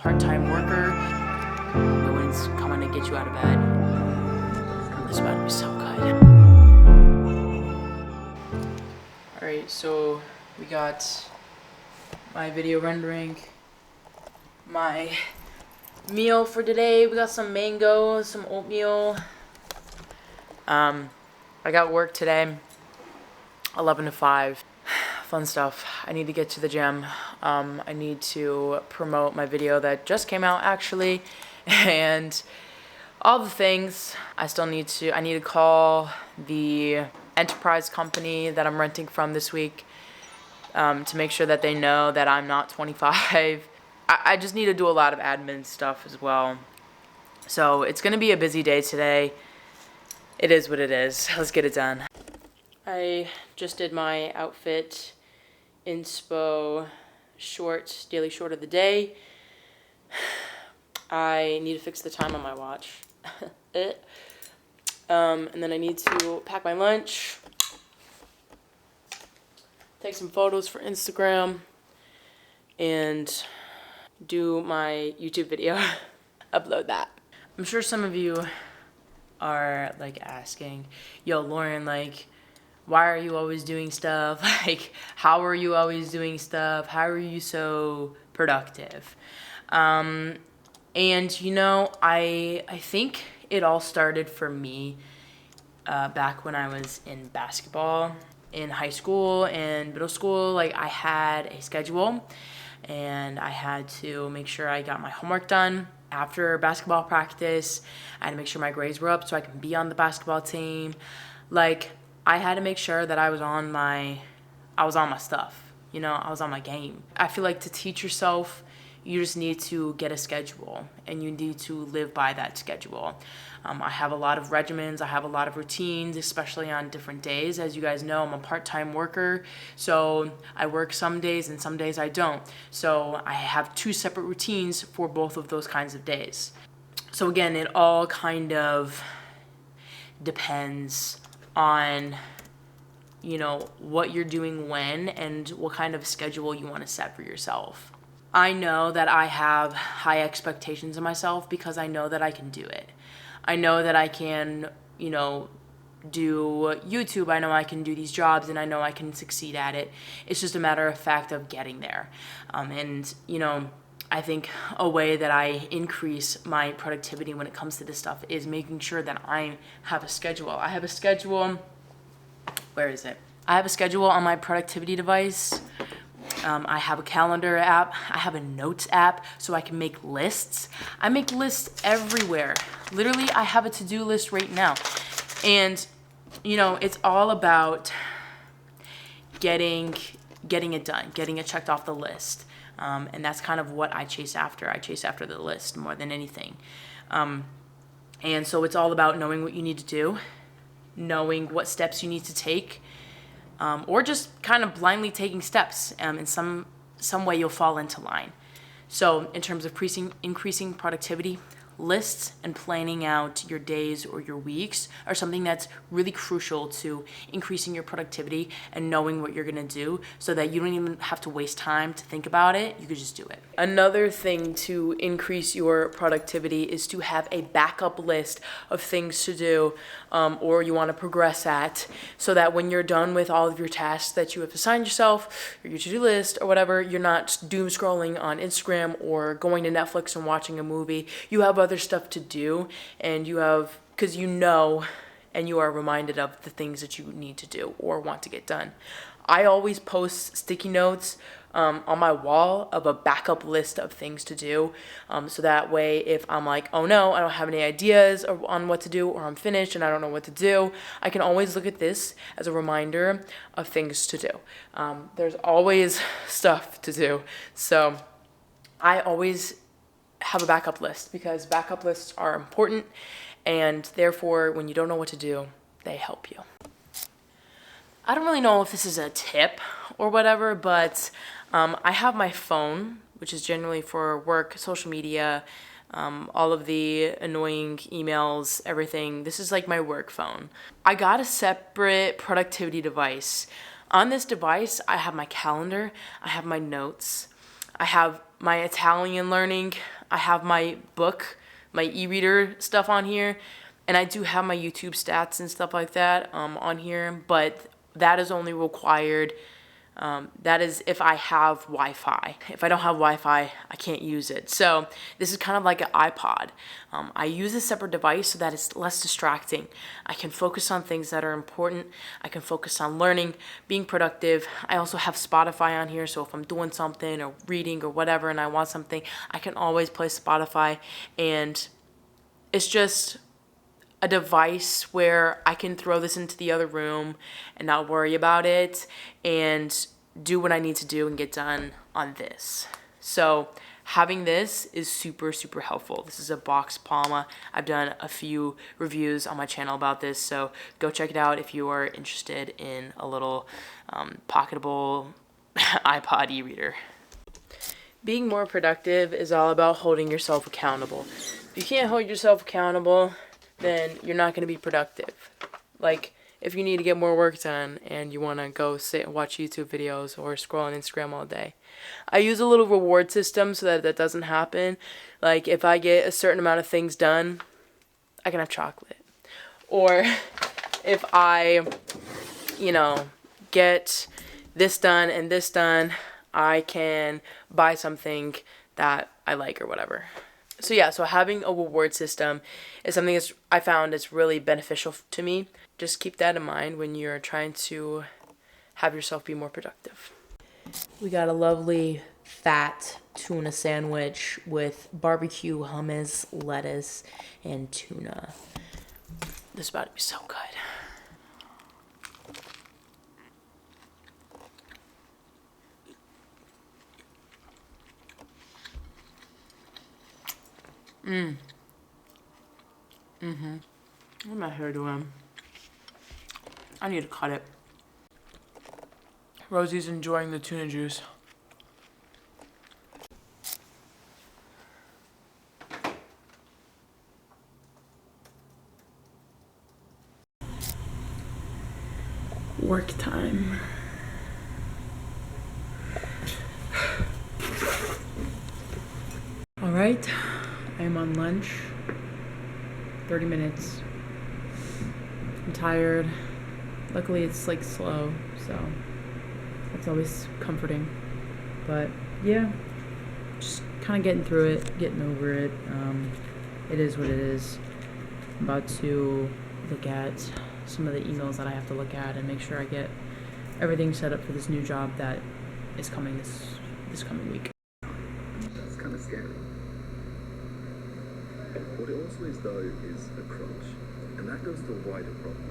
Part-time worker, no one's coming to get you out of bed. It's about to be so good. Alright, so we got my video rendering, my meal for today. We got some mango, some oatmeal. I got work today, 11 to 5. Fun stuff. I need to get to the gym. I need to promote my video that just came out actually, and all the things. I need to call the enterprise company that I'm renting from this week to make sure that they know that I'm not 25. I just need to do a lot of admin stuff as well. So it's gonna be a busy day today. It is what it is. Let's get it done. I just did my outfit inspo short, daily short of the day. I need to fix the time on my watch. And then I need to pack my lunch, take some photos for Instagram, and do my YouTube video. Upload that. I'm sure some of you are like asking, yo, Lauren, like, why are you always doing stuff? Like, how are you always doing stuff? How are you so productive? And you know, I think it all started for me back when I was in basketball in high school and middle school. Like, I had a schedule and I had to make sure I got my homework done after basketball practice. I had to make sure my grades were up so I can be on the basketball team. Like, I had to make sure that I was on my stuff, you know, I was on my game. I feel like to teach yourself, you just need to get a schedule and you need to live by that schedule. I have a lot of regimens, I have a lot of routines, especially on different days. As you guys know, I'm a part-time worker, so I work some days and some days I don't. So I have 2 separate routines for both of those kinds of days. So again, it all kind of depends on, you know, what you're doing when and what kind of schedule you want to set for yourself. I know that I have high expectations of myself because I know that I can do it. I know that I can, you know, do YouTube. I know I can do these jobs and I know I can succeed at it. It's just a matter of fact of getting there. And, you know, I think a way that I increase my productivity when it comes to this stuff is making sure that I have a schedule. I have a schedule. Where is it? I have a schedule on my productivity device. I have a calendar app. I have a notes app so I can make lists. I make lists everywhere. Literally, I have a to-do list right now. And, you know, it's all about getting it done, getting it checked off the list. And that's kind of what I chase after. I chase after the list more than anything. And so it's all about knowing what you need to do, knowing what steps you need to take, or just kind of blindly taking steps. In some way you'll fall into line. So in terms of increasing productivity, lists and planning out your days or your weeks are something that's really crucial to increasing your productivity and knowing what you're gonna do so that you don't even have to waste time to think about it. You could just do it. Another thing to increase your productivity is to have a backup list of things to do or you want to progress at, so that when you're done with all of your tasks that you have assigned yourself or your to-do list or whatever, you're not doom scrolling on Instagram or going to Netflix and watching a movie. You have other stuff to do, and because you know and you are reminded of the things that you need to do or want to get done. I always post sticky notes on my wall of a backup list of things to do, so that way if I'm like, oh no, I don't have any ideas on what to do, or I'm finished and I don't know what to do, I can always look at this as a reminder of things to do. There's always stuff to do, so I always have a backup list because backup lists are important, and therefore when you don't know what to do, they help you. I don't really know if this is a tip or whatever, but I have my phone, which is generally for work, social media, all of the annoying emails, everything. This is like my work phone. I got a separate productivity device. On this device, I have my calendar, I have my notes, I have my Italian learning. I have my book, my e-reader stuff on here, and I do have my YouTube stats and stuff like that on here, but that is only required. That is if I have Wi-Fi. If I don't have Wi-Fi, I can't use it. So this is kind of like an iPod. I use a separate device so that it's less distracting. I can focus on things that are important. I can focus on learning, being productive. I also have Spotify on here, so if I'm doing something or reading or whatever and I want something, I can always play Spotify. And it's just a device where I can throw this into the other room and not worry about it and do what I need to do and get done on this. So having this is super, super helpful. This is a Box Palma. I've done a few reviews on my channel about this, so go check it out if you are interested in a little pocketable iPod e-reader. Being more productive is all about holding yourself accountable. If you can't hold yourself accountable, then you're not going to be productive. Like, if you need to get more work done and you want to go sit and watch YouTube videos or scroll on Instagram all day, I use a little reward system so that doesn't happen. Like, if I get a certain amount of things done, I can have chocolate. Or if I, get this done and this done, I can buy something that I like or whatever. So yeah, so having a reward system is something that's I found is really beneficial to me. Just keep that in mind when you're trying to have yourself be more productive. We got a lovely fat tuna sandwich with barbecue, hummus, lettuce, and tuna. This is about to be so good. What am I here doing? I need to cut it. Rosie's enjoying the tuna juice. Work time. All right, I am on lunch. 30 minutes. I'm tired. Luckily it's like slow, so that's always comforting. But yeah, just kind of getting through it, getting over it. It is what it is. I'm about to look at some of the emails that I have to look at and make sure I get everything set up for this new job that is coming this coming week. That's kind of scary. What it also is, though, is a crutch, and that goes to a wider problem.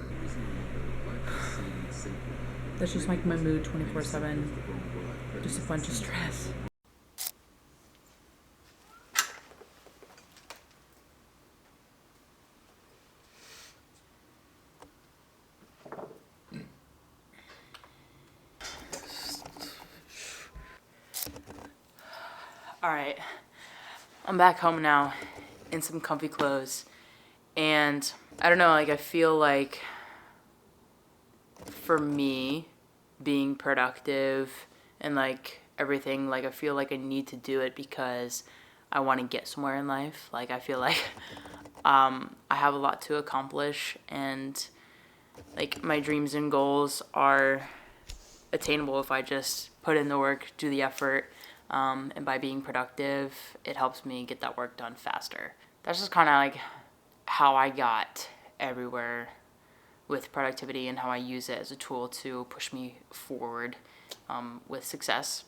That's just like my mood 24/7. Just a bunch of stress. Alright, I'm back home now in some comfy clothes, and I don't know, like I feel like for me being productive and like everything, like I feel like I need to do it because I want to get somewhere in life. Like I feel like I have a lot to accomplish, and like my dreams and goals are attainable if I just put in the work, do the effort. And by being productive, it helps me get that work done faster. That's just kind of like how I got everywhere with productivity and how I use it as a tool to push me forward with success.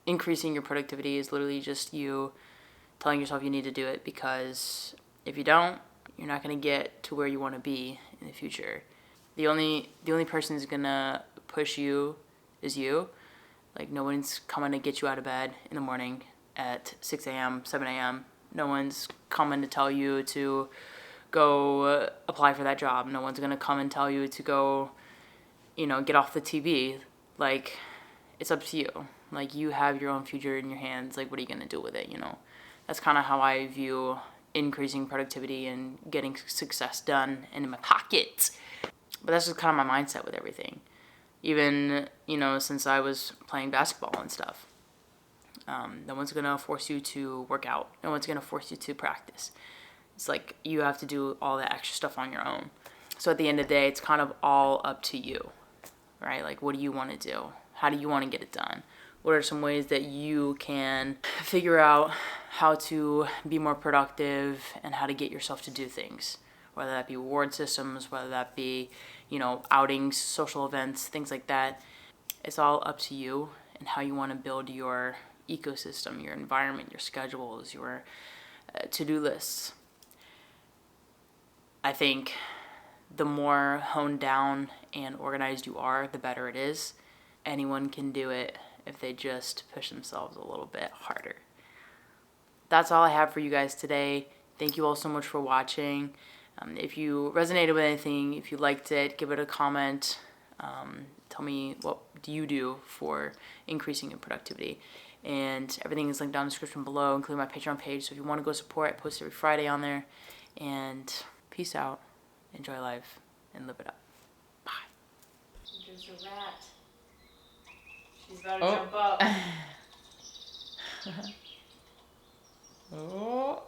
Increasing your productivity is literally just you telling yourself you need to do it, because if you don't, you're not going to get to where you want to be in the future. The only person who's going to push you is you. Like, no one's coming to get you out of bed in the morning at 6 a.m., 7 a.m. No one's coming to tell you to go apply for that job. No one's going to come and tell you to go, get off the TV. Like, it's up to you. Like, you have your own future in your hands. Like, what are you going to do with it, That's kind of how I view increasing productivity and getting success done and in my pocket. But that's just kind of my mindset with everything. Even, since I was playing basketball and stuff. No one's gonna force you to work out. No one's gonna force you to practice. It's like you have to do all that extra stuff on your own. So at the end of the day, it's kind of all up to you, right? Like, what do you want to do? How do you want to get it done? What are some ways that you can figure out how to be more productive and how to get yourself to do things? Whether that be reward systems, whether that be, outings, social events, things like that. It's all up to you and how you want to build your ecosystem, your environment, your schedules, your to-do lists. I think the more honed down and organized you are, the better it is. Anyone can do it if they just push themselves a little bit harder. That's all I have for you guys today. Thank you all so much for watching. If you resonated with anything, if you liked it, give it a comment. Tell me, what do you do for increasing your productivity? And everything is linked down in the description below, including my Patreon page. So if you want to go support, I post every Friday on there. And peace out. Enjoy life and live it up. Bye. There's a rat. She's about to jump up. Oh.